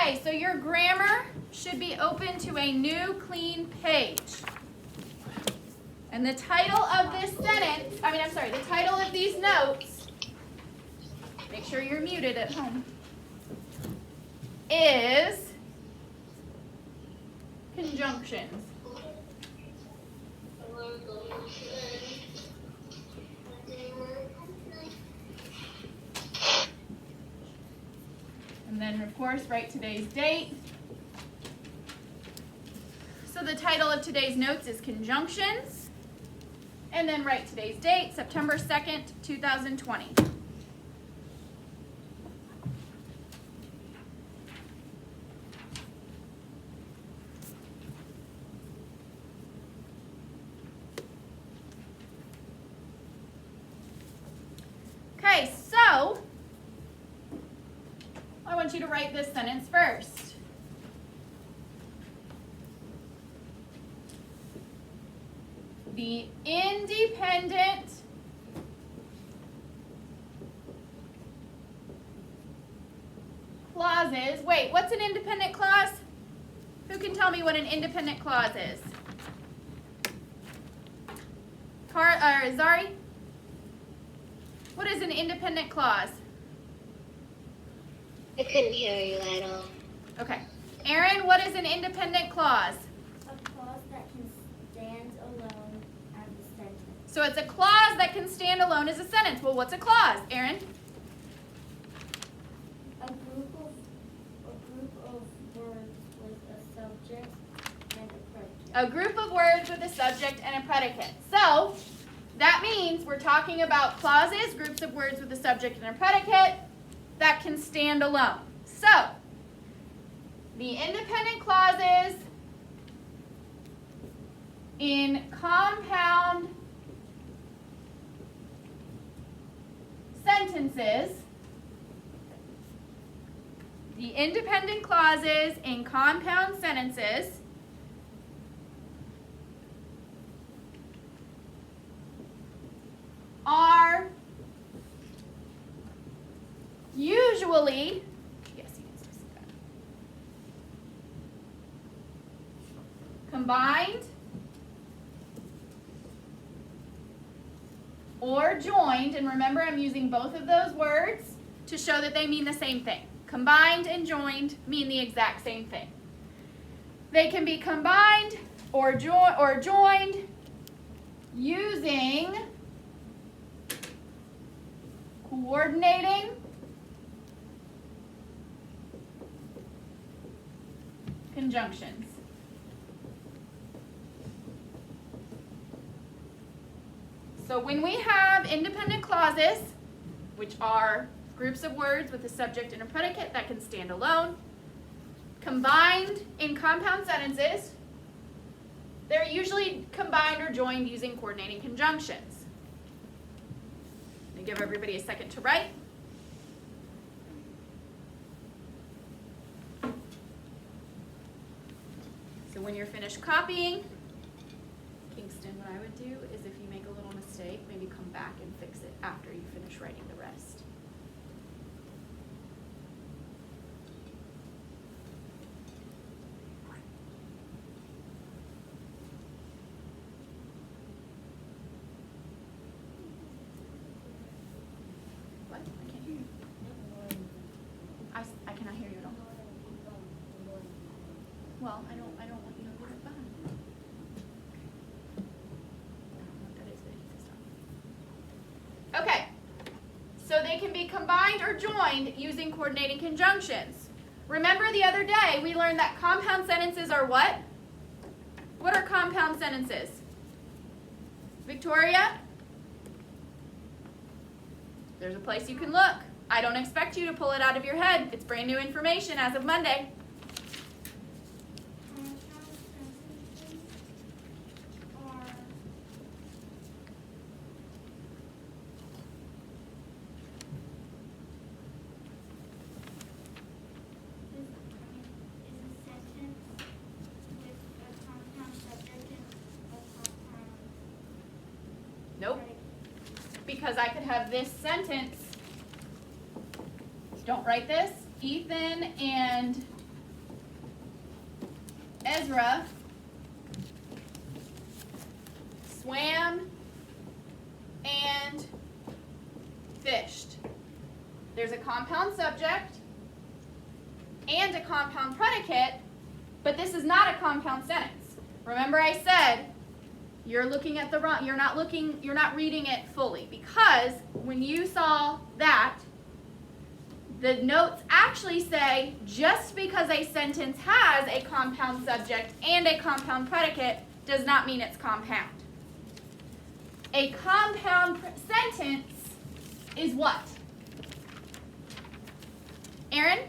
Okay, so your grammar should be open to a new clean page. And the title of this sentence, the title of these notes, make sure you're muted at home, is conjunctions. And then, of course, write today's date. So the title of today's notes is Conjunctions. And then write today's date, September 2nd, 2020. Okay, so I want you to write this sentence first. The independent clauses. Wait, what's an independent clause? Who can tell me what an independent clause is? Zari? What is an independent clause? I couldn't hear you at all. Okay. Aaron, what is an independent clause? A clause that can stand alone as a sentence. So it's a clause that can stand alone as a sentence. Well, what's a clause, Aaron? A group of words with a subject and a predicate. A group of words with a subject and a predicate. So that means we're talking about clauses, groups of words with a subject and a predicate that can stand alone. So the independent clauses in compound sentences, are usually, combined or joined, and remember I'm using both of those words to show that they mean the same thing. Combined and joined mean the exact same thing. They can be combined or joined using coordinating conjunctions. So when we have independent clauses, which are groups of words with a subject and a predicate that can stand alone, combined in compound sentences, they're usually combined or joined using coordinating conjunctions. Let me give everybody a second to write. So when you're finished copying, Kingston, what I would do is if you make a little mistake, maybe come back and fix it after you finish writing the rest. What? I can't hear you. I cannot hear you at all. Well, I don't want you to leave it behind. Okay, so they can be combined or joined using coordinating conjunctions. Remember the other day we learned that compound sentences are what? What are compound sentences? Victoria? There's a place you can look. I don't expect you to pull it out of your head. It's brand new information as of Monday. Nope. Because I could have this sentence, don't write this, Ethan and Ezra swam and fished. There's a compound subject and a compound predicate, but this is not a compound sentence. Remember I said you're looking at the wrong, you're not reading it fully, because when you saw that, the notes actually say just because a sentence has a compound subject and a compound predicate does not mean it's compound. A compound sentence is what? Aaron?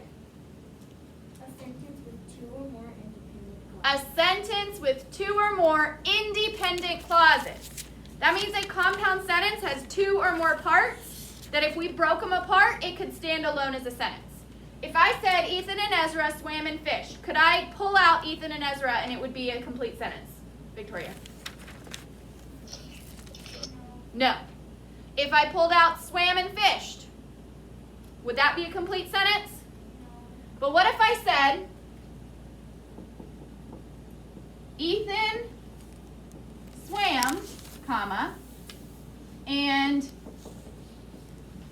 A sentence with two or more independent A clauses. sentence with two or more independent clauses. That means a compound sentence has two or more parts that if we broke them apart, it could stand alone as a sentence. If I said Ethan and Ezra swam and fished, could I pull out Ethan and Ezra and it would be a complete sentence? Victoria? No. If I pulled out swam and fished, would that be a complete sentence? But what if I said Ethan swam, comma, and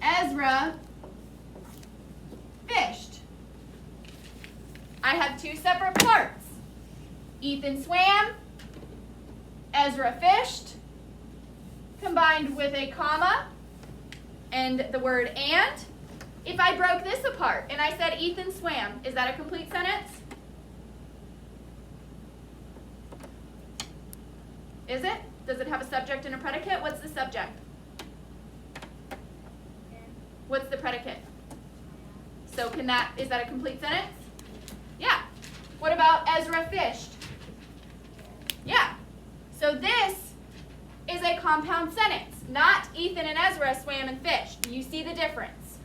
Ezra fished? I have two separate parts. Ethan swam, Ezra fished, combined with a comma and the word and. If I broke this apart and I said Ethan swam, is that a complete sentence? Is it? Does it have a subject and a predicate? What's the subject? What's the predicate? So is that a complete sentence? Yeah. What about Ezra fished? Yeah. So this is a compound sentence, not Ethan and Ezra swam and fished. Do you see the difference?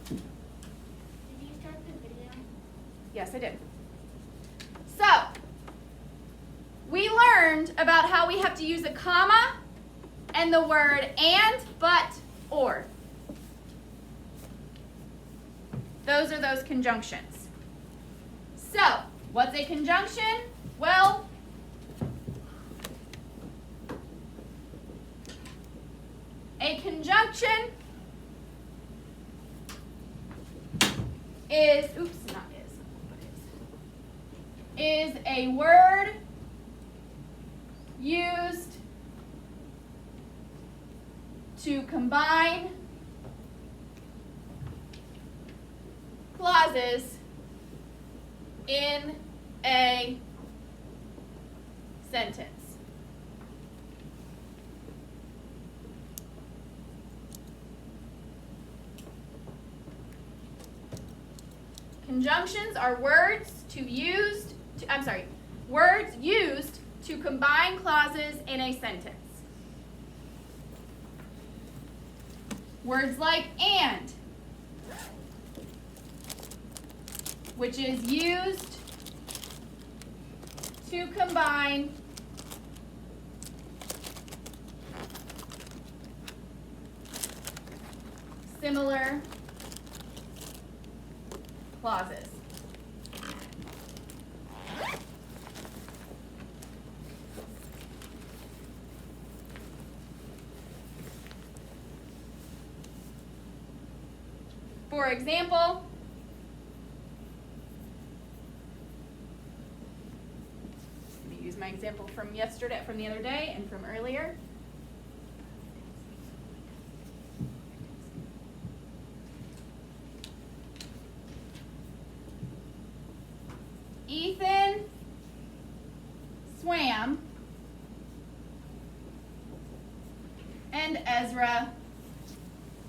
Did you start the video? Yes, I did. So, we learned about how we have to use a comma and the word and, but, or. Those are those conjunctions. So, what's a conjunction? Well, a conjunction is, is a word used to combine clauses in a sentence. Conjunctions are words used to combine clauses in a sentence. Words like and, which is used to combine similar clauses. For example, let me use my example from the other day and from earlier. Ethan swam and Ezra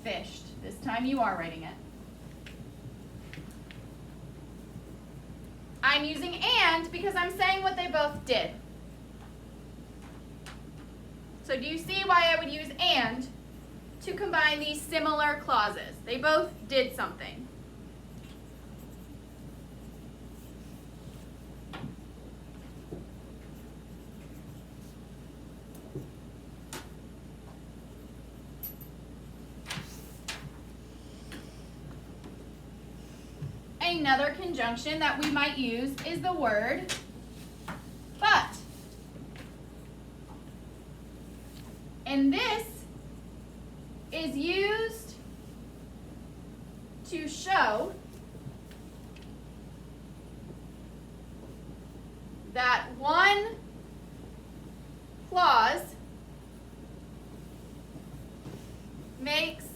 fished. This time you are writing it. I'm using and because I'm saying what they both did. So do you see why I would use and to combine these similar clauses? They both did something. Another conjunction that we might use is the word And this is used to show that one clause makes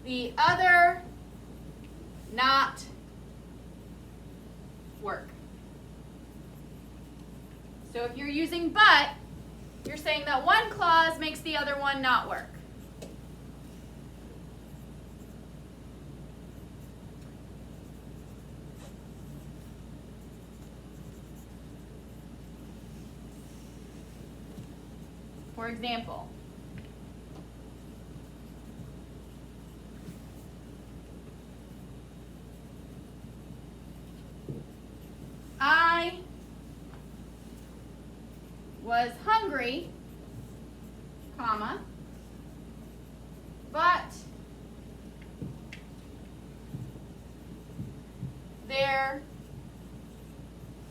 the other not work. So if you're using but, you're saying that one clause makes the other one not work. For example, I was hungry, comma, but there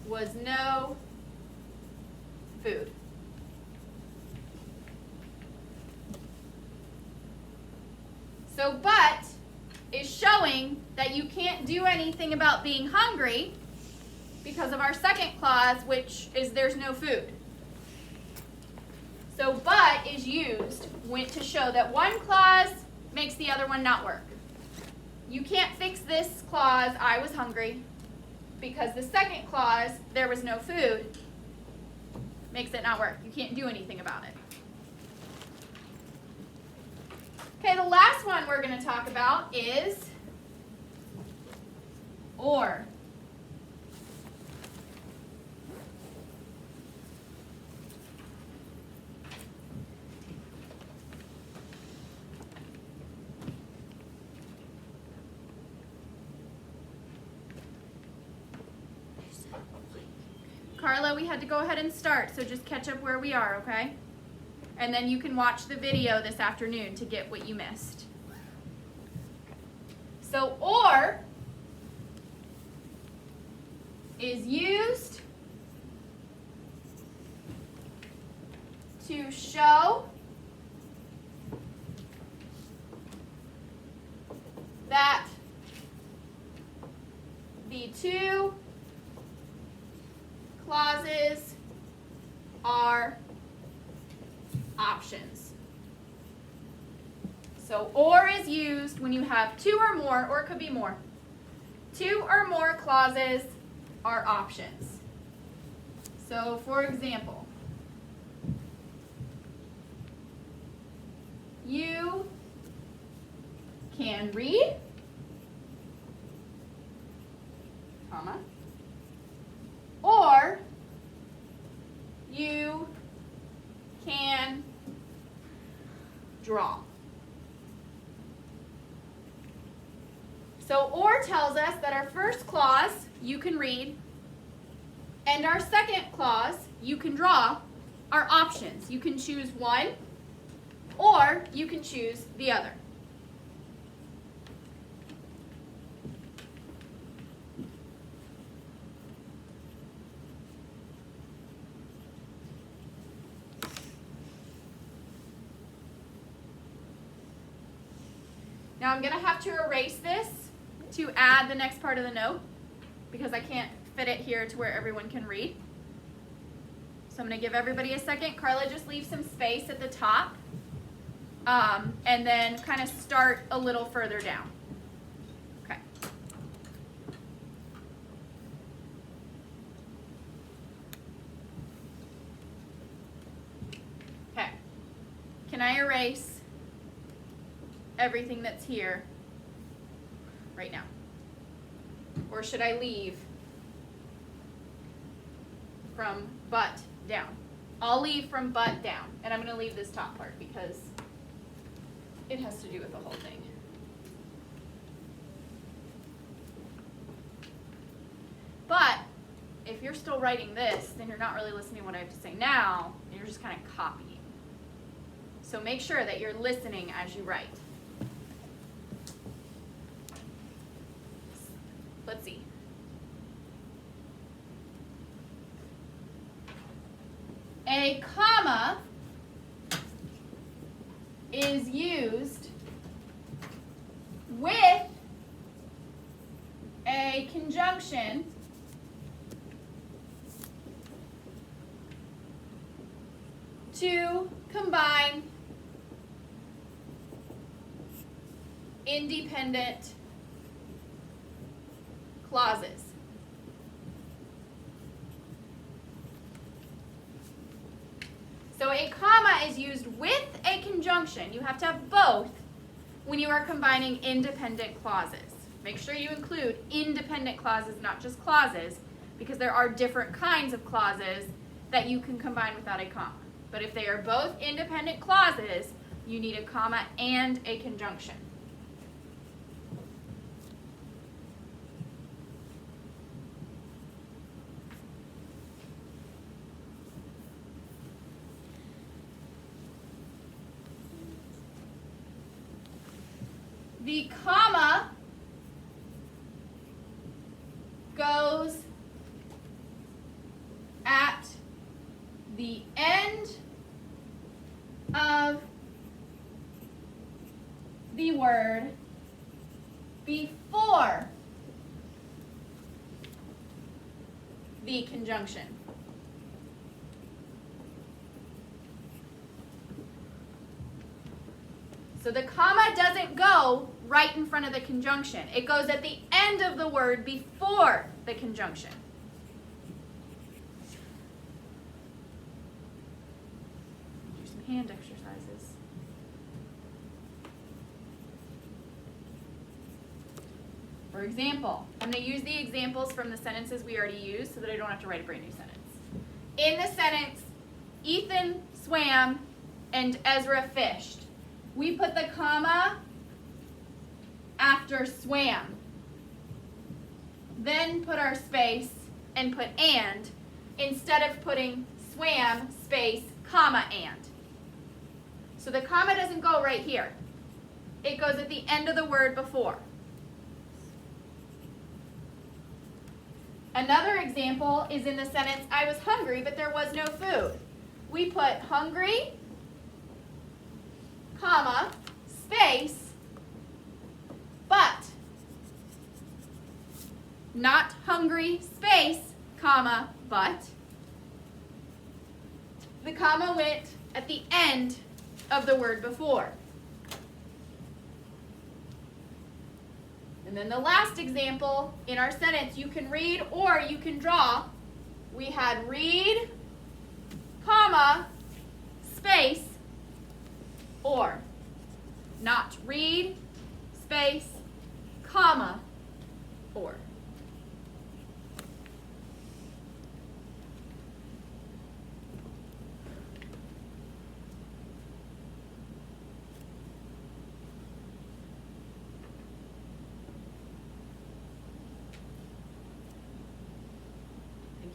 was no food. So but is showing that you can't do anything about being hungry because of our second clause, which is there's no food. So but is used to show that one clause makes the other one not work. You can't fix this clause, I was hungry, because the second clause, there was no food, makes it not work. You can't do anything about it. Okay, the last one we're going to talk about is or. Carla, we had to go ahead and start, so just catch up where we are, okay? And then you can watch the video this afternoon to get what you missed. So, or is used to show that the two clauses are options. So or is used when you have two or more, or it could be more. Two or more clauses are options. So for example, you can read, comma, or you can draw. So or tells us that our first clause, you can read, and our second clause, you can draw, are options. You can choose one, or you can choose the other. Now I'm going to have to erase this to add the next part of the note because I can't fit it here to where everyone can read. So I'm going to give everybody a second. Carla, just leave some space at the top and then kind of start a little further down. Okay. Okay. Can I erase everything that's here right now? Or should I leave from but down? I'll leave from but down, and I'm going to leave this top part because it has to do with the whole thing. But if you're still writing this, then you're not really listening to what I have to say now, and you're just kind of copying. So make sure that you're listening as you write. Let's see. A comma is used with a conjunction to combine independent clauses. So a comma is used with a conjunction. You have to have both when you are combining independent clauses. Make sure you include independent clauses, not just clauses, because there are different kinds of clauses that you can combine without a comma. But if they are both independent clauses, you need a comma and a conjunction. The comma goes at the end of the word before the conjunction. So the comma doesn't go right in front of the conjunction. It goes at the end of the word before the conjunction. Do some hand exercises. For example, I'm going to use the examples from the sentences we already used so that I don't have to write a brand new sentence. In the sentence, Ethan swam and Ezra fished. We put the comma after swam. Then put our space and put and instead of putting swam, space, comma, and. So the comma doesn't go right here. It goes at the end of the word before. Another example is in the sentence, I was hungry, but there was no food. We put hungry, comma, space, but. Not hungry, space, comma, but. The comma went at the end of the word before. And then the last example in our sentence, you can read or you can draw. We had read, comma, space, or. Not read, space, comma, or.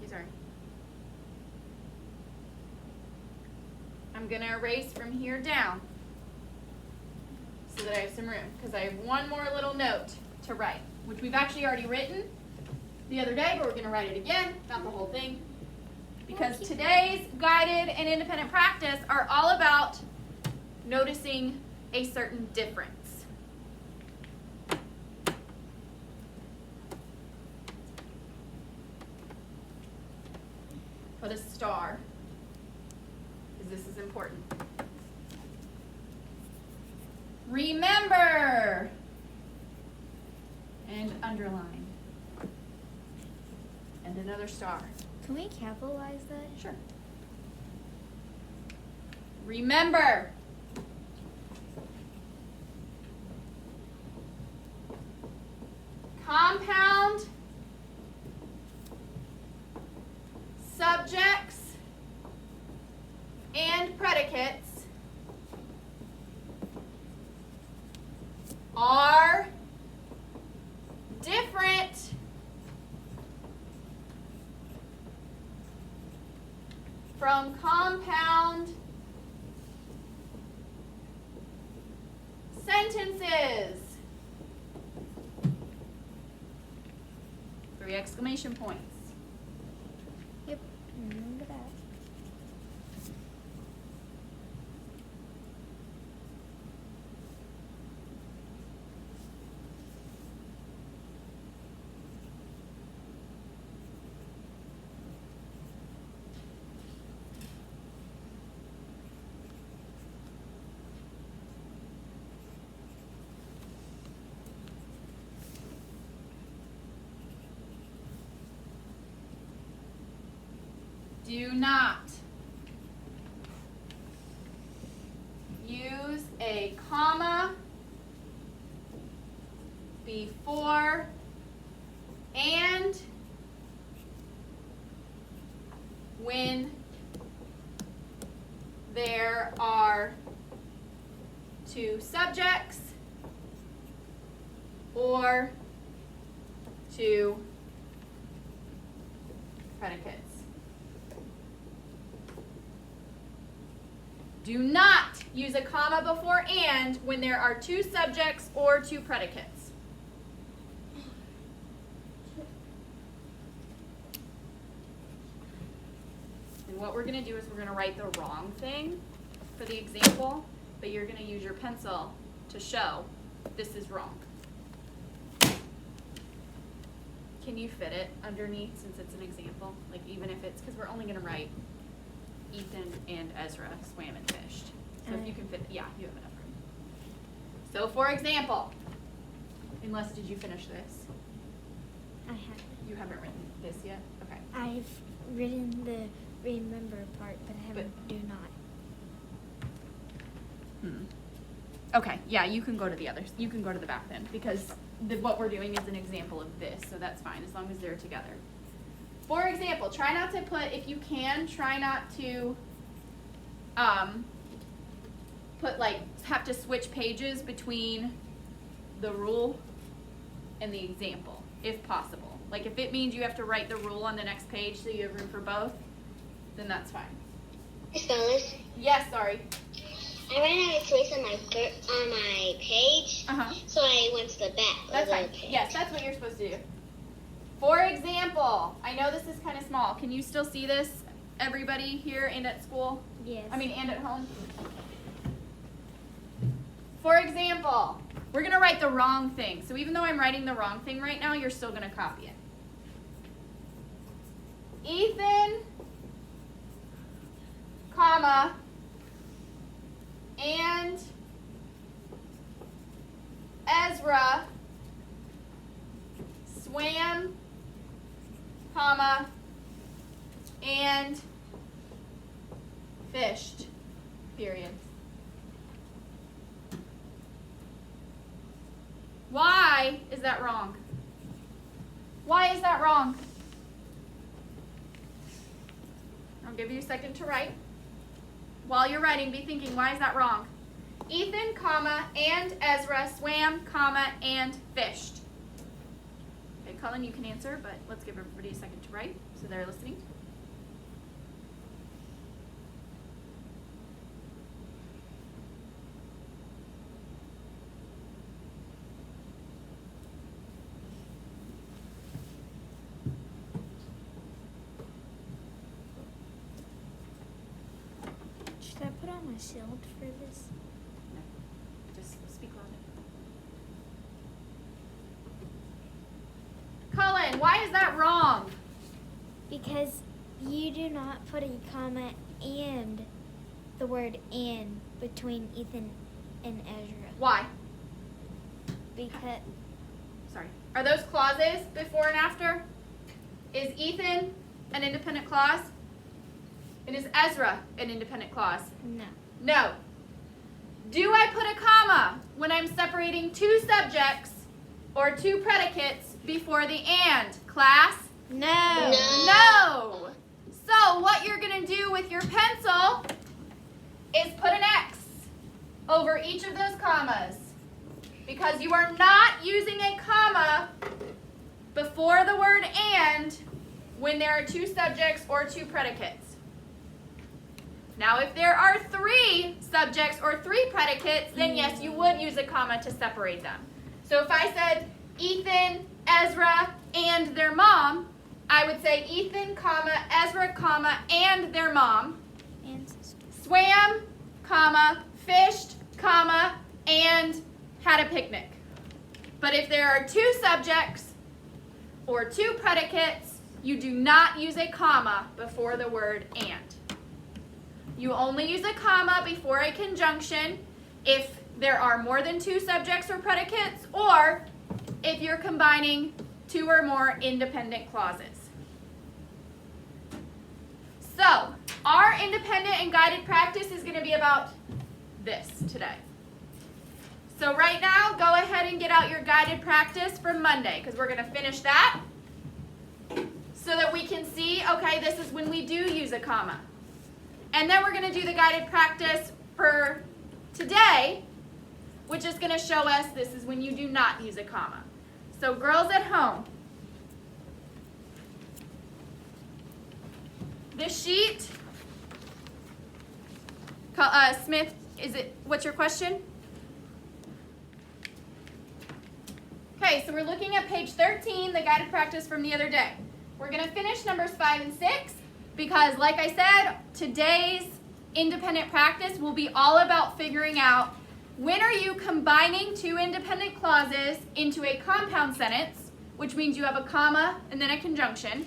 Sorry. I'm going to erase from here down so that I have some room because I have one more little note to write, which we've actually already written the other day, but we're going to write it again, not the whole thing, because today's guided and independent practice are all about noticing a certain difference. Put a star, because this is important. Remember, and underline, and another star. Can we capitalize that? Sure. Remember. Compound subjects and predicates are different from compound sentences. 3 exclamation points. Yep, remember that. Do not use a comma before and when there are two subjects or two predicates. Do not use a comma before and when there are two subjects or two predicates. And what we're going to do is we're going to write the wrong thing for the example, but you're going to use your pencil to show this is wrong. Can you fit it underneath since it's an example? Like even if it's, because we're only going to write Ethan and Ezra swam and fished. So if you can fit, yeah, you have enough room. So for example, unless, did you finish this? I haven't. You haven't written this yet? Okay. I've written the remember part, but I haven't do not. Okay, yeah, you can go to the others. You can go to the back then because what we're doing is an example of this, so that's fine as long as they're together. For example, try not to put, if you can, try not to put like, have to switch pages between the rule and the example, if possible. Like if it means you have to write the rule on the next page so you have room for both, then that's fine. Miss Fellas, Yes, sorry. I ran out of space on my page, so I went to the back That's of fine. the page. Yes, that's what you're supposed to do. For example, I know this is kind of small. Can you still see this, everybody here and at school? Yes. I mean, and at home? For example, we're going to write the wrong thing. So even though I'm writing the wrong thing right now, you're still going to copy it. Ethan, comma, and Ezra swam, comma, and fished, period. Why is that wrong? Why is that wrong? I'll give you a second to write. While you're writing, be thinking, why is that wrong? Ethan, comma, and Ezra swam, comma, and fished. Okay, Cullen, you can answer, but let's give everybody a second to write so they're listening. Should I put on my shield for this? No, just speak louder. Cullen, why is that wrong? Because you do not put a comma and the word "and" between Ethan and Ezra. Why? Because Sorry. Are those clauses before and after? Is Ethan an independent clause? And is Ezra an independent clause? no. No. Do I put a comma when I'm separating two subjects or two predicates before the and, class? No. No. So what you're going to do with your pencil is put an X over each of those commas because you are not using a comma before the word and when there are two subjects or two predicates. Now, if there are three subjects or three predicates, then yes, you would use a comma to separate them. So if I said Ethan, Ezra, and their mom, I would say Ethan, comma, Ezra, comma, and their mom, And sister. swam, comma, fished, comma, and had a picnic. But if there are two subjects or two predicates, you do not use a comma before the word and. You only use a comma before a conjunction if there are more than two subjects or predicates, or if you're combining two or more independent clauses. So, Our independent and guided practice is going to be about this today. So right now, go ahead and get out your guided practice from Monday because we're going to finish that so that we can see, okay, this is when we do use a comma. And then we're going to do the guided practice for today, which is going to show us this is when you do not use a comma. So girls at home, this sheet, Smith, what's your question? Okay, so we're looking at page 13, the guided practice from the other day. We're going to finish numbers 5 and 6 because, like I said, today's independent practice will be all about figuring out when are you combining two independent clauses into a compound sentence, which means you have a comma and then a conjunction,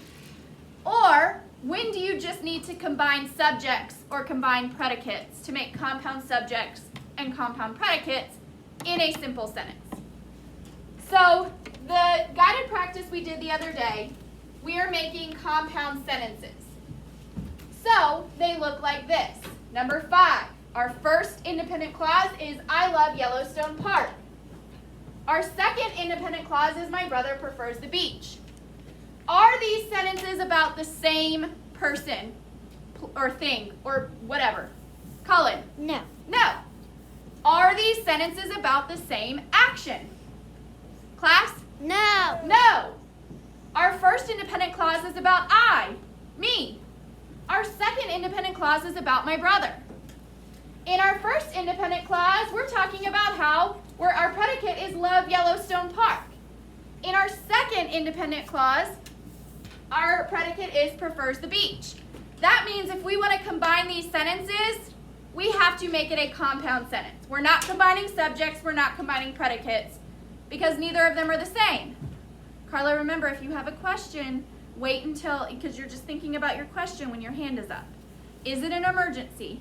or when do you just need to combine subjects or combine predicates to make compound subjects and compound predicates in a simple sentence. So the guided practice we did the other day, we are making compound sentences. So they look like this. Number 5, our first independent clause is I love Yellowstone Park. Our second independent clause is my brother prefers the beach. Are these sentences about the same person or thing or whatever? Cullen? No. No. Are these sentences about the same action? Class? No. No. Our first independent clause is about I, me. Our second independent clause is about my brother. In our first independent clause, we're talking about how our predicate is love Yellowstone Park. In our second independent clause, our predicate is prefers the beach. That means if we want to combine these sentences, we have to make it a compound sentence. We're not combining subjects, we're not combining predicates, because neither of them are the same. Carla, remember, if you have a question, wait until, because you're just thinking about your question when your hand is up. Is it an emergency?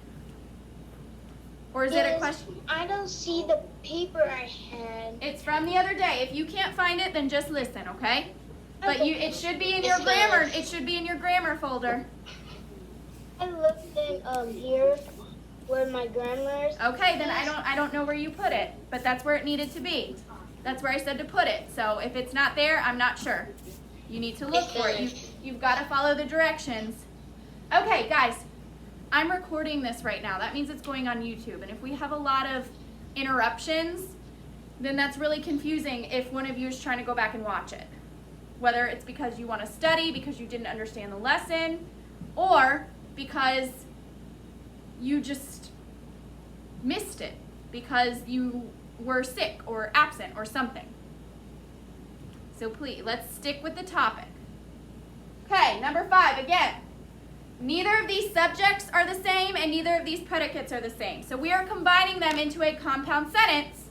Or is it a question? I don't see the paper I had. It's from the other day. If you can't find it, then just listen, okay? But it should be in your Yes, grammar. ma'am. It should be in your grammar folder. I looked in here where my grammar is. Okay, then I don't know where you put it, but that's where it needed to be. That's where I said to put it. So if it's not there, I'm not sure. You need to look for it. You've got to follow the directions. Okay, guys, I'm recording this right now. That means it's going on YouTube. And if we have a lot of interruptions, then that's really confusing if one of you is trying to go back and watch it. Whether it's because you want to study, because you didn't understand the lesson, or because you just missed it because you were sick or absent or something. So please, let's stick with the topic. Okay, number 5, again. Neither of these subjects are the same and neither of these predicates are the same. So we are combining them into a compound sentence,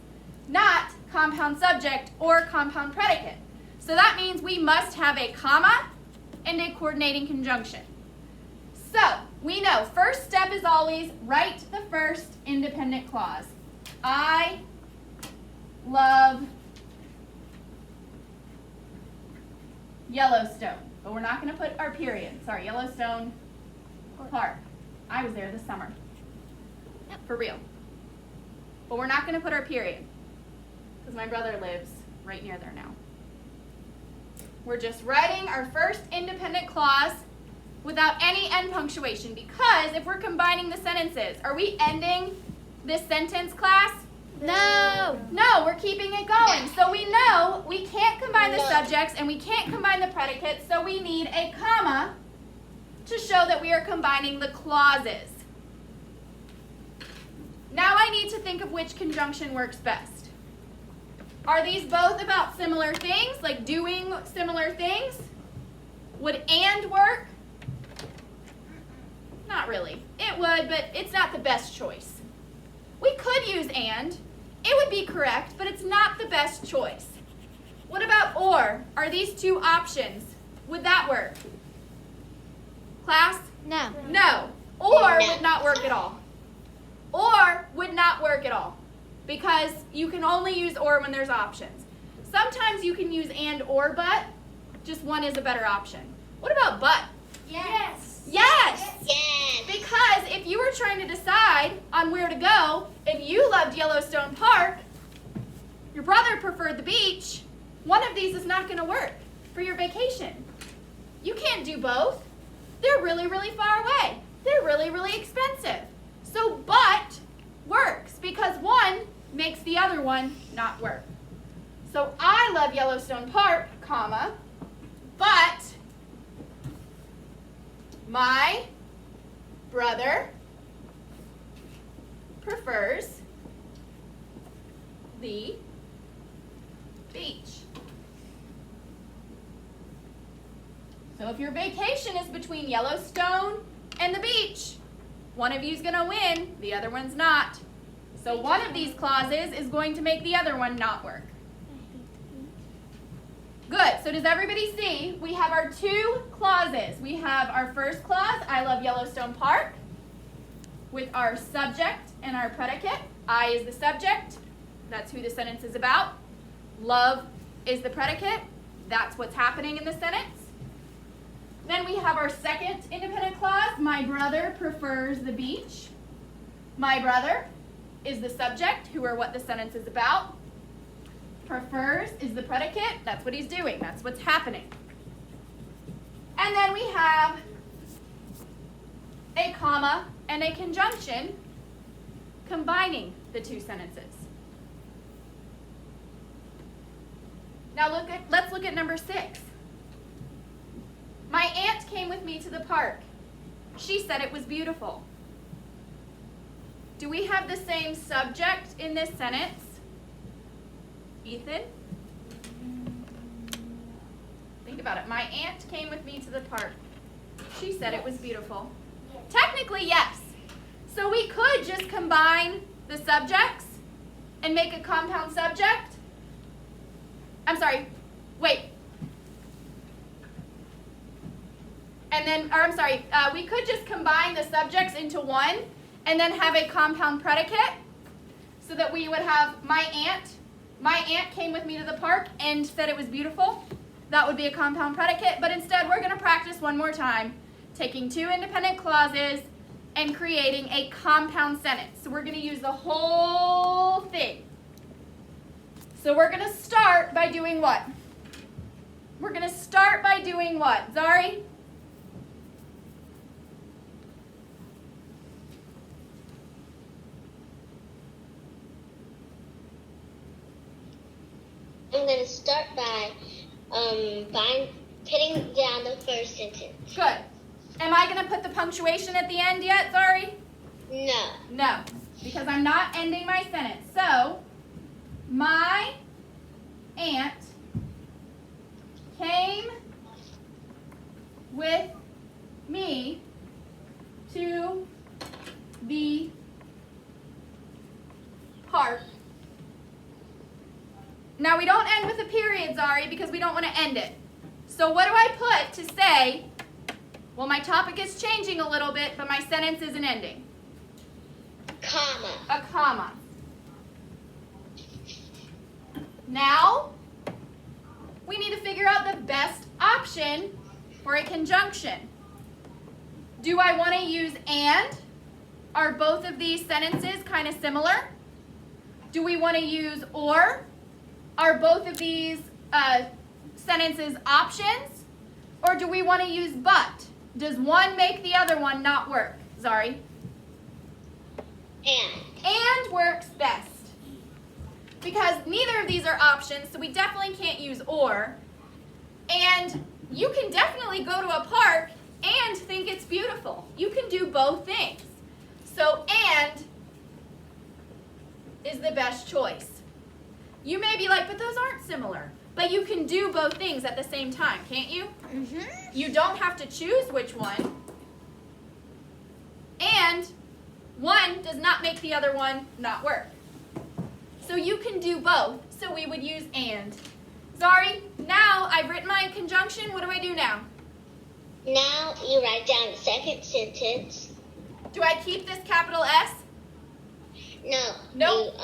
not compound subject or compound predicate. So that means we must have a comma and a coordinating conjunction. So we know first step is always write the first independent clause. I love Yellowstone. But we're not going to put our period. Sorry, Yellowstone Park. I was there this summer. For real. But we're not going to put our period because my brother lives right near there now. We're just writing our first independent clause without any end punctuation because if we're combining the sentences, are we ending this sentence, class? No. No, we're keeping it going. So we know we can't combine the subjects and we can't combine the predicates, so we need a comma to show that we are combining the clauses. Now I need to think of which conjunction works best. Are these both about similar things, like doing similar things? Would and work? Not really. It would, but it's not the best choice. We could use and. It would be correct, but it's not the best choice. What about or? Are these two options? Would that work? Class? No. No. Or would not work at all. Or would not work at all. Because you can only use or when there's options. Sometimes you can use and or but. Just one is a better option. What about but? Yes. Yes. Yes. Because if you were trying to decide on where to go, if you loved Yellowstone Park, your brother preferred the beach, one of these is not going to work for your vacation. You can't do both. They're really, really far away. They're really, really expensive. So but works because one makes the other one not work. So I love Yellowstone Park, comma, but my brother prefers the beach. So if your vacation is between Yellowstone and the beach, one of you is going to win, the other one's not. So one of these clauses is going to make the other one not work. Good. So does everybody see? We have our two clauses. We have our first clause, I love Yellowstone Park, with our subject and our predicate. I is the subject. That's who the sentence is about. Love is the predicate. That's what's happening in the sentence. Then we have our second independent clause, my brother prefers the beach. My brother is the subject, who or what the sentence is about. Prefers is the predicate. That's what he's doing. That's what's happening. And then we have a comma and a conjunction combining the two sentences. Now let's look at number 6. My aunt came with me to the park. She said it was beautiful. Do we have the same subject in this sentence? Ethan? Think about it. My aunt came with me to the park. She said it was beautiful. Technically, yes. So we could just combine the subjects and make a compound subject. I'm sorry. Wait. And then, we could just combine the subjects into one and then have a compound predicate so that we would have my aunt came with me to the park and said it was beautiful. That would be a compound predicate, but instead we're going to practice one more time, taking two independent clauses and creating a compound sentence. So we're going to use the whole thing. So we're going to start by doing what? We're going to start by doing what? Zari? I'm going to start by putting down the first sentence. Good. Am I going to put the punctuation at the end yet, Zari? No. No, because I'm not ending my sentence. So, my aunt came with me to the park. Now, we don't end with a period, Zari, because we don't want to end it. So what do I put to say, well, my topic is changing a little bit, but my sentence isn't ending? Comma. A comma. Now, we need to figure out the best option for a conjunction. Do I want to use and? Are both of these sentences kind of similar? Do we want to use or? Are both of these sentences options? Or do we want to use but? Does one make the other one not work? Zari? And works best. Because neither of these are options, so we definitely can't use or. And you can definitely go to a park and think it's beautiful. You can do both things. So and is the best choice. You may be like, but those aren't similar. But you can do both things at the same time, can't you? Mm-hmm. You don't have to choose which one. And one does not make the other one not work. So you can do both. So we would use and. Zari, now I've written my conjunction. What do I do now? Now you write down the second sentence. Do I keep this capital S? No. Nope.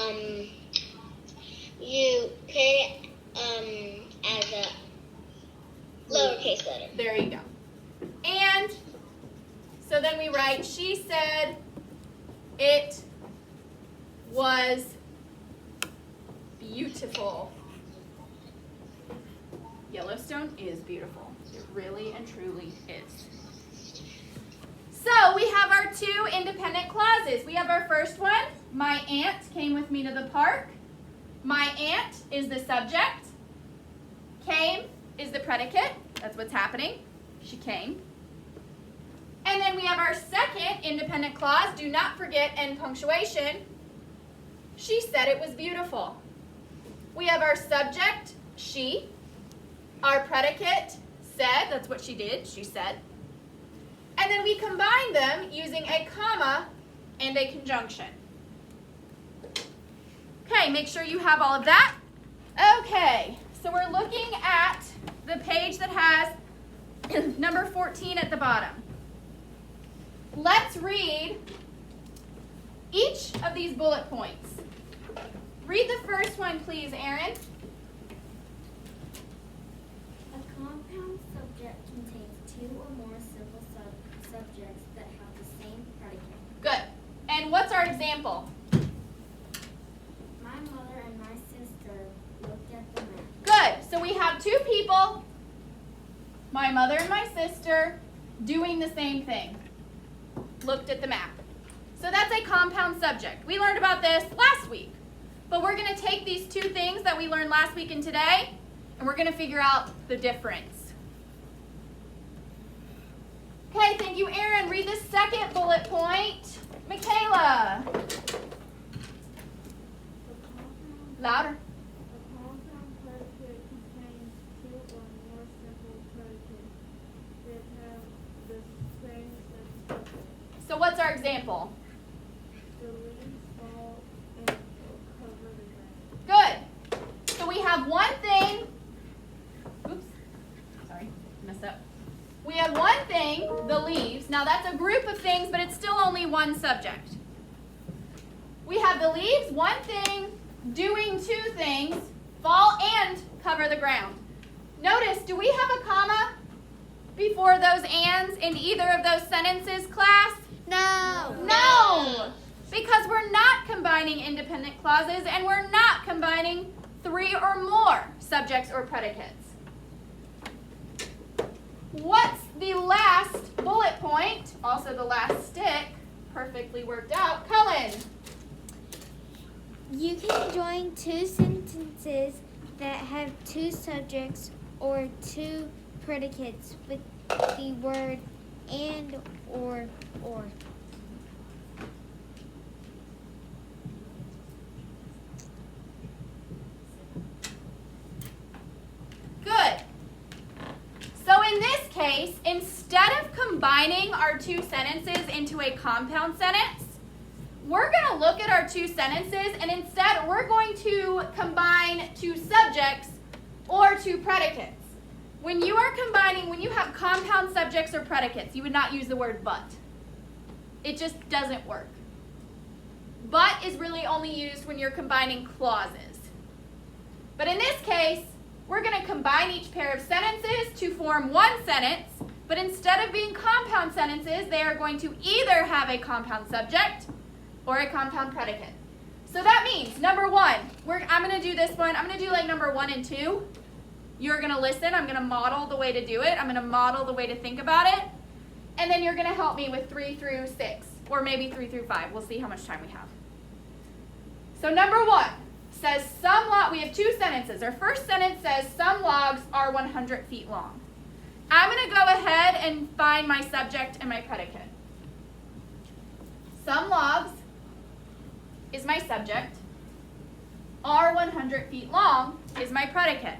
You put it as a lowercase letter. There you go. And So then we write, she said it was beautiful. Yellowstone is beautiful. It really and truly is. So we have our two independent clauses. We have our first one, my aunt came with me to the park. My aunt is the subject. Came is the predicate. That's what's happening. She came. And then we have our second independent clause, do not forget end punctuation. She said it was beautiful. We have our subject, she. Our predicate, said, that's what she did, she said. And then we combine them using a comma and a conjunction. Okay, make sure you have all of that. Okay, so we're looking at the page that has number 14 at the bottom. Let's read each of these bullet points. Read the first one, please, Erin. A compound subject contains two or more simple subjects that have the same predicate. Good. And what's our example? My mother and my sister looked at the map. Good. So we have two people, my mother and my sister, doing the same thing. Looked at the map. So that's a compound subject. We learned about this last week. But we're going to take these two things that we learned last week and today, and we're going to figure out the difference. Okay, thank you, Erin. Read the second bullet point. Michaela. Louder. A compound predicate contains two or more simple predicates that have the same subject. So what's our example? The leaves fall and cover the ground. Good. So we have one thing. Oops. Sorry, messed up. We have one thing, the leaves. Now that's a group of things, but it's still only one subject. We have the leaves, one thing, doing two things, fall and cover the ground. Notice, do we have a comma before those ands in either of those sentences, class? No. No! Because we're not combining independent clauses and we're not combining three or more subjects or predicates. What's the last bullet point? Also the last stick. Perfectly worked out. Cullen. You can join two sentences that have two subjects or two predicates with the word and or. Good. So in this case, instead of combining our two sentences into a compound sentence, we're going to look at our two sentences and instead we're going to combine two subjects or two predicates. When you are combining, when you have compound subjects or predicates, you would not use the word but. It just doesn't work. But is really only used when you're combining clauses. But in this case, we're going to combine each pair of sentences to form one sentence, but instead of being compound sentences, they are going to either have a compound subject or a compound predicate. So that means, number one, I'm going to do this one. I'm going to do like number 1 and 2. You're going to listen. I'm going to model the way to do it. I'm going to model the way to think about it. And then you're going to help me with 3 through 6, or maybe 3 through 5. We'll see how much time we have. So number 1 says we have two sentences. Our first sentence says some logs are 100 feet long. I'm going to go ahead and find my subject and my predicate. Some logs is my subject. Are 100 feet long is my predicate.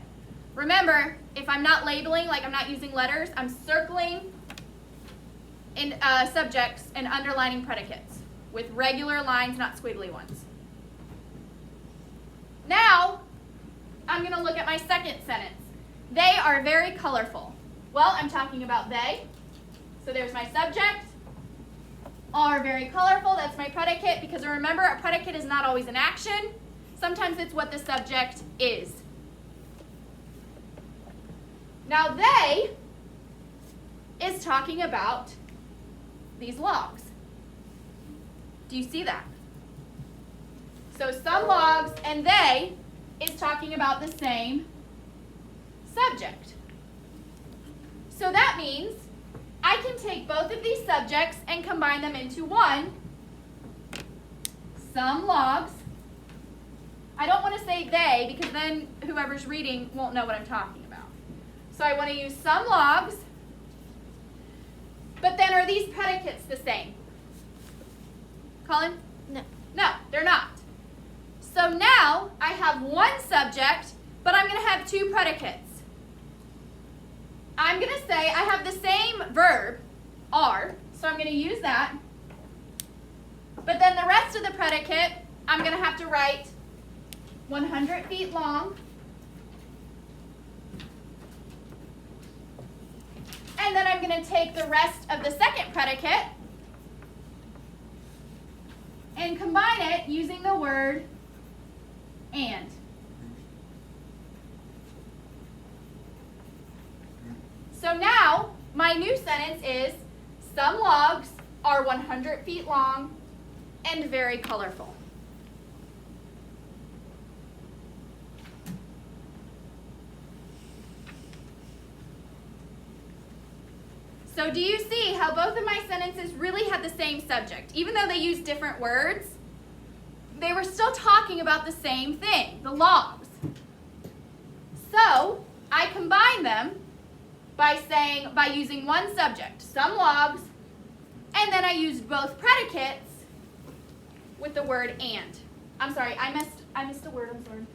Remember, if I'm not labeling, like I'm not using letters, I'm circling in subjects and underlining predicates with regular lines, not squiggly ones. Now, I'm going to look at my second sentence. They are very colorful. Well, I'm talking about they. So there's my subject. Are very colorful. That's my predicate because remember, a predicate is not always an action. Sometimes it's what the subject is. Now, they is talking about these logs. Do you see that? So some logs and they is talking about the same subject. So that means I can take both of these subjects and combine them into one. Some logs. I don't want to say they because then whoever's reading won't know what I'm talking about. So I want to use some logs. But then are these predicates the same? Colin? No. No, they're not. So now I have one subject, but I'm going to have two predicates. I'm going to say I have the same verb, are, so I'm going to use that. But then the rest of the predicate, I'm going to have to write 100 feet long. And then I'm going to take the rest of the second predicate and combine it using the word and. So now my new sentence is, some logs are 100 feet long and very colorful. So do you see how both of my sentences really had the same subject? Even though they used different words, they were still talking about the same thing, the logs. So I combine them by using one subject, some logs, and then I used both predicates with the word and. I'm sorry, I missed a word, I'm sorry.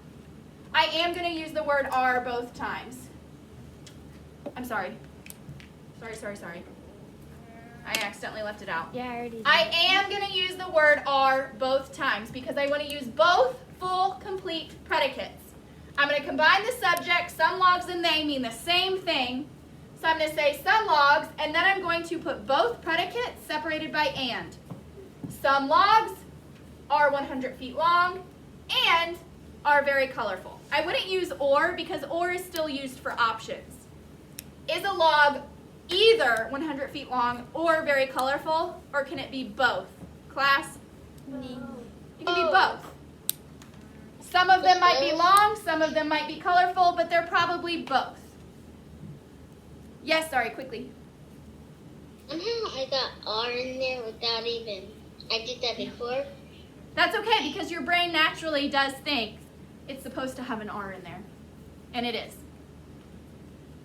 I am going to use the word are both times. I'm sorry. Sorry. I accidentally left it out. Yeah, I already did. I am going to use the word are both times because I want to use both full, complete predicates. I'm going to combine the subject. Some logs and they mean the same thing. So I'm going to say some logs, and then I'm going to put both predicates separated by and. Some logs are 100 feet long and are very colorful. I wouldn't use or because or is still used for options. Is a log either 100 feet long or very colorful, or can it be both? Class? It can be both. Some of them might be long, some of them might be colorful, but they're probably both. Yes, sorry, quickly. Somehow I got R in there without even, I did that before. That's okay because your brain naturally does think it's supposed to have an R in there. And it is.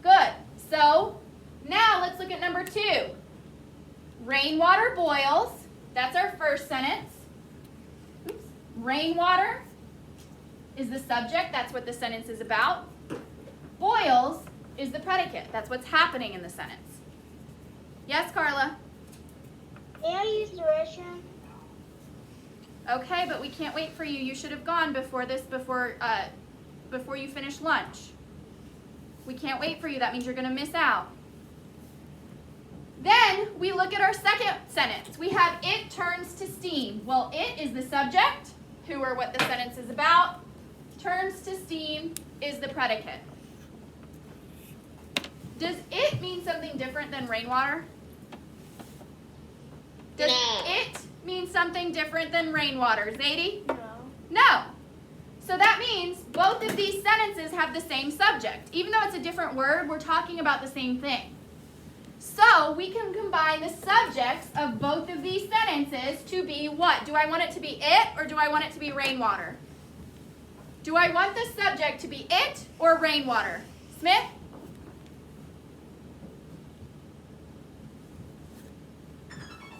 Good. So now let's look at number 2. Rainwater boils. That's our first sentence. Oops. Rainwater is the subject. That's what the sentence is about. Boils is the predicate. That's what's happening in the sentence. Yes, Carla? May I use the restroom? Okay, but we can't wait for you. You should have gone before you finish lunch. We can't wait for you. That means you're going to miss out. Then we look at our second sentence. We have it turns to steam. Well, it is the subject, who or what the sentence is about. Turns to steam is the predicate. Does it mean something different than rainwater? Does it mean something different than rainwater? Zadie? No. No. So that means both of these sentences have the same subject. Even though it's a different word, we're talking about the same thing. So we can combine the subjects of both of these sentences to be what? Do I want it to be it or do I want it to be rainwater? Do I want the subject to be it or rainwater? Smith?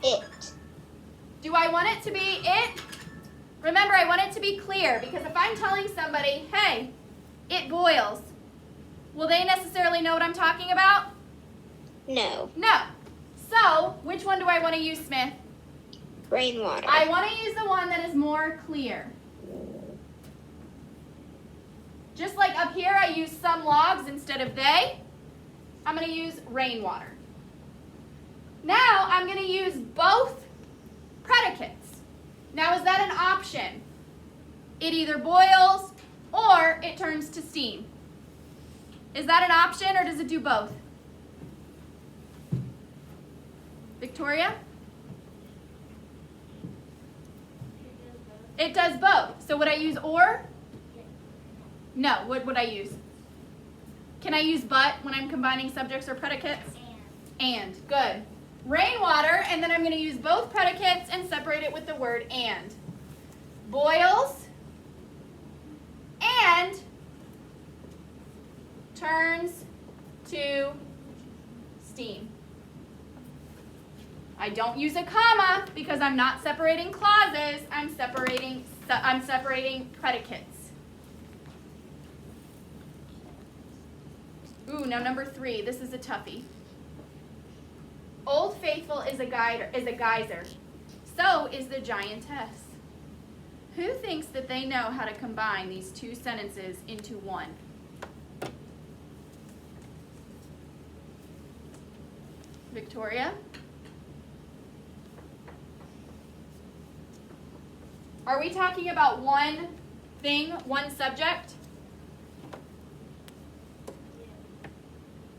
It. Do I want it to be it? Remember, I want it to be clear because if I'm telling somebody, hey, it boils, will they necessarily know what I'm talking about? No. No. So, which one do I want to use, Smith? Rainwater. I want to use the one that is more clear. Just like up here, I use some logs instead of they. I'm going to use rainwater. Now, I'm going to use both predicates. Now, is that an option? It either boils or it turns to steam. Is that an option or does it do both? Victoria? It does both. So would I use or? No. What would I use? Can I use but when I'm combining subjects or predicates? And. Good. Rainwater, and then I'm going to use both predicates and separate it with the word and. Boils and turns to steam. I don't use a comma because I'm not separating clauses. I'm separating predicates. Ooh, now number 3. This is a toughie. Old Faithful is a geyser. So is the giantess. Who thinks that they know how to combine these two sentences into one? Victoria? Are we talking about one thing, one subject?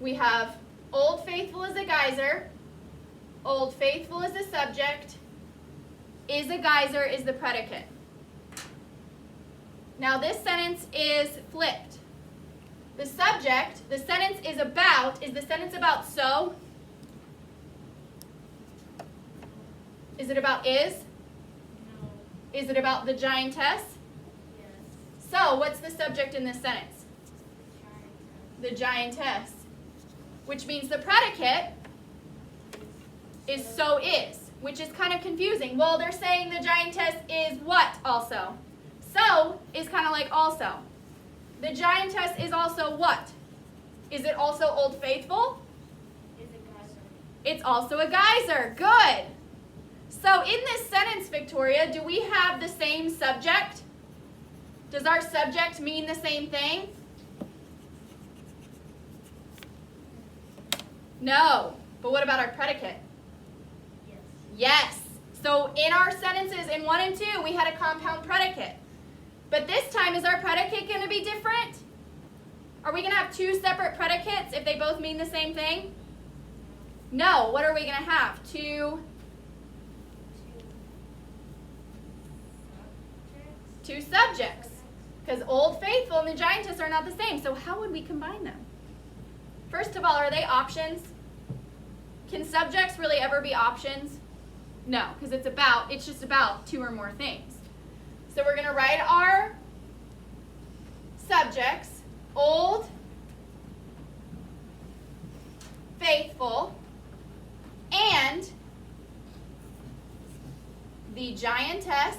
We have Old Faithful is a geyser. Old Faithful is the subject. Is a geyser is the predicate. Now this sentence is flipped. The subject, the sentence is the sentence about so? Is it about is? No. Is it about the giantess? Yes. So what's the subject in this sentence? Giantess. The giantess. Which means the predicate is so is, which is kind of confusing. Well, they're saying the giantess is what also? So is kind of like also. The giantess is also what? Is it also Old Faithful? Is a geyser. It's also a geyser. Good. So in this sentence, Victoria, do we have the same subject? Does our subject mean the same thing? No. But what about our predicate? Yes. Yes. So in our sentences in 1 and 2, we had a compound predicate. But this time, is our predicate going to be different? Are we going to have 2 separate predicates if they both mean the same thing? No. What are we going to have? 2 subjects. Because Old Faithful and the giantess are not the same. So how would we combine them? First of all, are they options? Can subjects really ever be options? No, because it's just about 2 or more things. So we're going to write our subjects, Old Faithful and the giantess.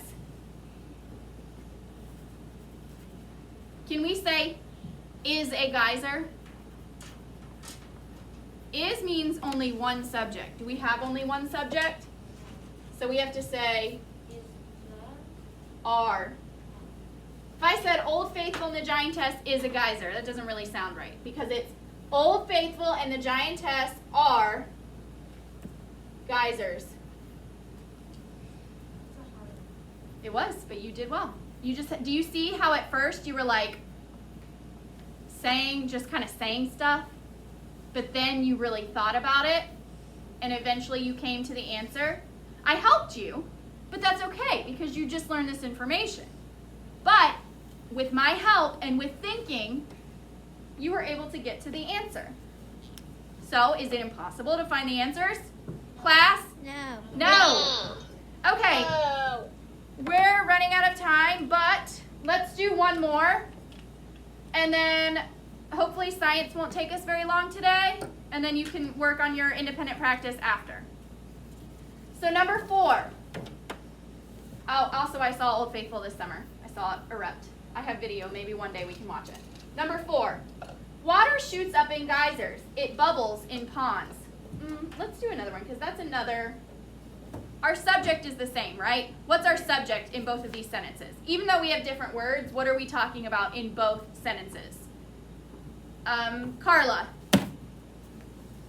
Can we say is a geyser? Is means only one subject. Do we have only one subject? So we have to say Is the are. If I said Old Faithful and the giantess is a geyser, that doesn't really sound right because it's Old Faithful and the giantess are geysers. It was, but you did well. Do you see how at first you were like just kind of saying stuff, but then you really thought about it and eventually you came to the answer? I helped you, but that's okay because you just learned this information. But with my help and with thinking, you were able to get to the answer. So, is it impossible to find the answers? Class? No. No. Okay, No. we're running out of time, but let's do one more. And then hopefully science won't take us very long today. And then you can work on your independent practice after. So number 4. Oh, also I saw Old Faithful this summer. I saw it erupt. I have video. Maybe one day we can watch it. Number 4. Water shoots up in geysers. It bubbles in ponds. Let's do another one because that's another. Our subject is the same, right? What's our subject in both of these sentences? Even though we have different words, what are we talking about in both sentences? Carla.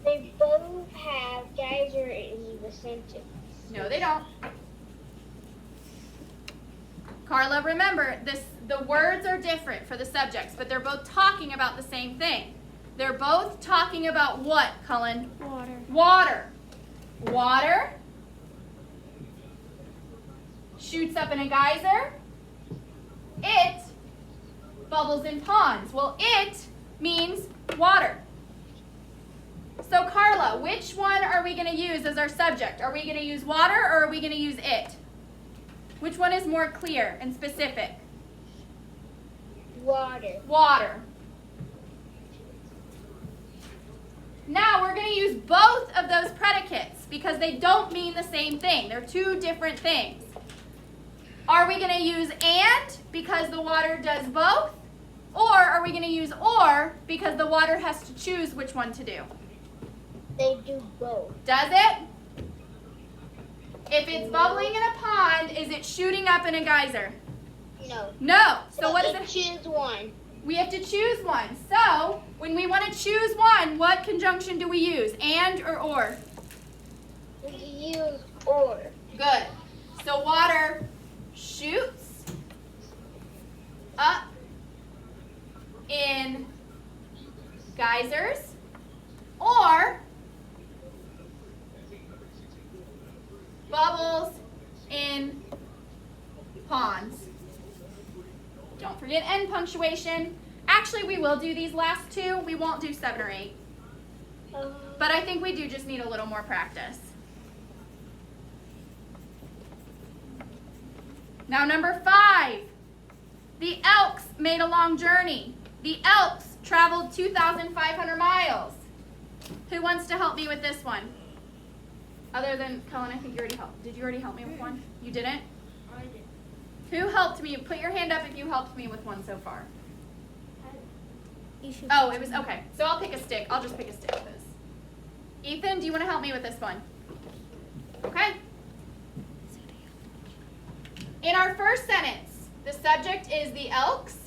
They both have geyser in the sentence. No, they don't. Carla, remember, the words are different for the subjects, but they're both talking about the same thing. They're both talking about what, Cullen? Water. Water. Water shoots up in a geyser. It bubbles in ponds. Well, it means water. So Carla, which one are we going to use as our subject? Are we going to use water or are we going to use it? Which one is more clear and specific? Water. Water. Now we're going to use both of those predicates because they don't mean the same thing. They're two different things. Are we going to use and because the water does both? Or are we going to use or because the water has to choose which one to do? They do both. Does it? If it's bubbling in a pond, is it shooting up in a geyser? No. No. So what is it? Choose one. We have to choose one. So when we want to choose one, what conjunction do we use? And or? We use or. Good. So water shoots up in geysers or bubbles in ponds. Don't forget end punctuation. Actually, we will do these last two. We won't do 7 or 8. But I think we do just need a little more practice. Now number 5. The Elks made a long journey. The Elks traveled 2,500 miles. Who wants to help me with this one? Other than Cullen, I think you already helped. Did you already help me with one? You didn't? I did. Who helped me? Put your hand up if you helped me with one so far. You should. Oh, it was, okay. So I'll pick a stick. I'll just pick a stick with this. Ethan, do you want to help me with this one? Okay. In our first sentence, the subject is the Elks.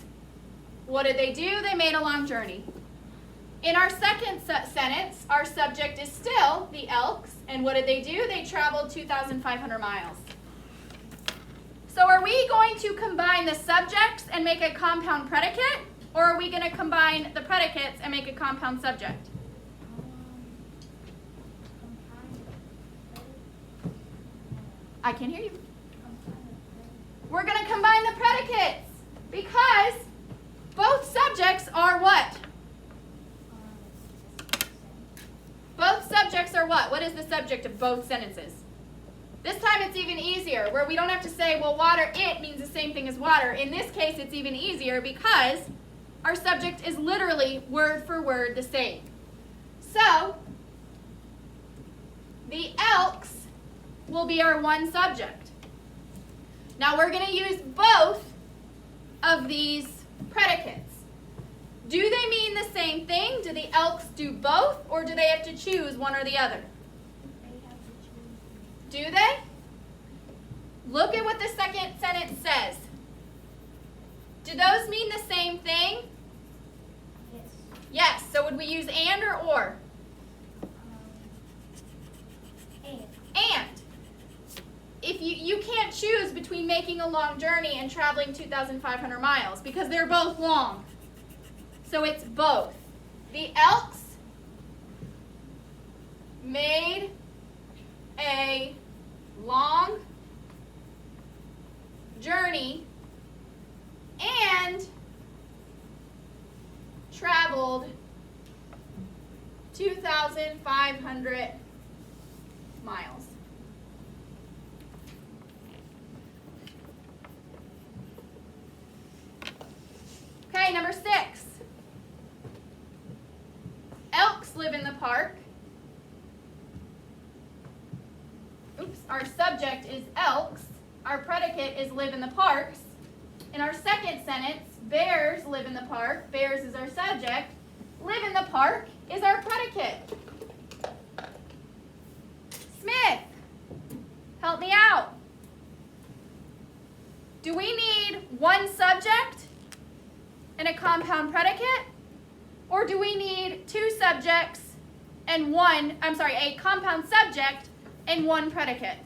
What did they do? They made a long journey. In our second sentence, our subject is still the Elks. And what did they do? They traveled 2,500 miles. So are we going to combine the subjects and make a compound predicate? Or are we going to combine the predicates and make a compound subject? I can't hear you. We're going to combine the predicates because both subjects are what? Both subjects are what? What is the subject of both sentences? This time it's even easier, where we don't have to say, well, water, it means the same thing as water. In this case, it's even easier because our subject is literally word for word the same. So, the Elks will be our one subject. Now we're going to use both of these predicates. Do they mean the same thing? Do the Elks do both, or do they have to choose one or the other? Do they? Look at what the second sentence says. Do those mean the same thing? Yes. Yes. So would we use and or? And. If you can't choose between making a long journey and traveling 2,500 miles because they're both long. So it's both. The Elks made a long journey and traveled 2,500 miles. Okay, number 6. Elks live in the park. Oops, our subject is elks. Our predicate is live in the parks. In our second sentence, bears live in the park. Bears is our subject. Live in the park is our predicate. Smith, help me out. Do we need one subject and a compound predicate? Or do we need two subjects and a compound subject and one predicate?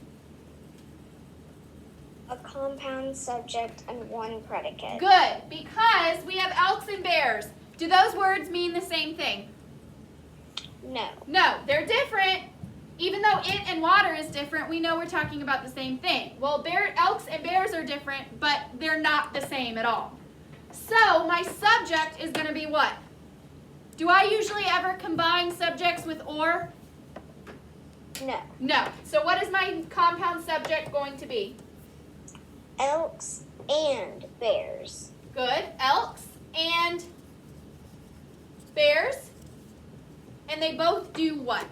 A compound subject and one predicate. Good, because we have elks and bears. Do those words mean the same thing? No. No, they're different. Even though it and water is different, we know we're talking about the same thing. Well, elks and bears are different, but they're not the same at all. So my subject is going to be what? Do I usually ever combine subjects with or? No. No. So what is my compound subject going to be? Elks and bears. Good. Elks and bears. And they both do what?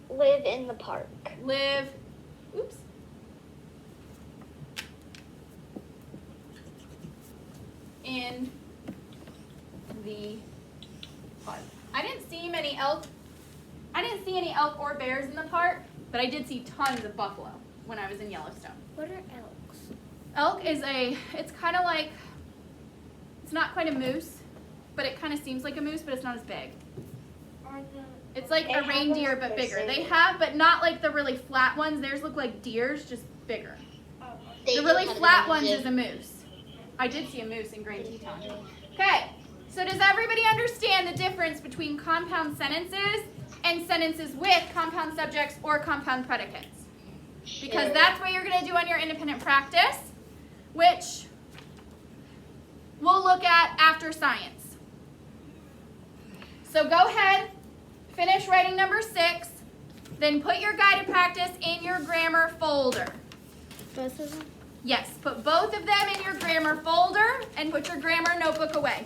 Live in the park. Live. Oops. In the park. I didn't see any elk or bears in the park, but I did see tons of buffalo when I was in Yellowstone. What are elks? Elk is it's kind of like, it's not quite a moose, but it kind of seems like a moose, but it's not as big. It's like a reindeer, but bigger. They have, but not like the really flat ones. Theirs look like deers, just bigger. The really flat ones is a moose. I did see a moose in Grand Teton. Okay, so does everybody understand the difference between compound sentences and sentences with compound subjects or compound predicates? Because that's what you're going to do on your independent practice, which we'll look at after science. So go ahead, finish writing number 6, then put your guided practice in your grammar folder. Both of them? Yes, put both of them in your grammar folder and put your grammar notebook away.